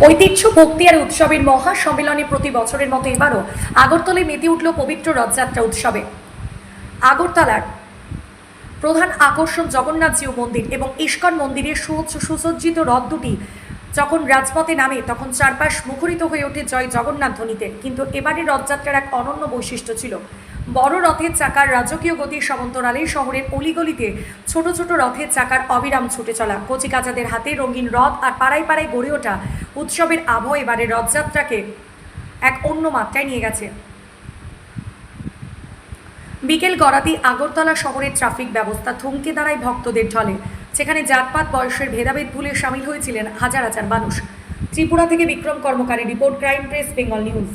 ঐতিহ্য ভক্তি আর উৎসবের মহা সম্মেলনে প্রতি বছরের মতো এবারও আগরতলায় মেতে উঠল পবিত্র রথযাত্রা উৎসবে। আগরতলার প্রধান আকর্ষণ জগন্নাথজিউ মন্দির এবং ইস্কন মন্দিরের সুসজ্জিত রথ দুটি যখন রাজপথে নামে তখন চারপাশ মুখরিত হয়ে ওঠে জয় জগন্নাথ ধ্বনিতে। কিন্তু এবারের রথযাত্রার এক অনন্য বৈশিষ্ট্য ছিল বড় রথের চাকার রাজকীয় গতির সমান্তরালে শহরের অলিগলিতে ছোট ছোট রথের চাকার অবিরাম ছুটে চলা, কচিকাচাদের হাতে রঙিন রথ আর পাড়ায় পাড়ায় গড়ে ওঠা উৎসবের আবহ এবারের রথযাত্রাকে এক অন্য মাত্রায় নিয়ে গেছে। বিকেল গড়াতেই আগরতলা শহরের ট্রাফিক ব্যবস্থা থমকে দাঁড়ায় ভক্তদের ঢলে, যেখানে জাতপাত বয়সের ভেদাভেদ ভুলে সামিল হয়েছিলেন হাজার হাজার মানুষ। ত্রিপুরা থেকে বিক্রম কর্মকারী report, crime press, Bengal news.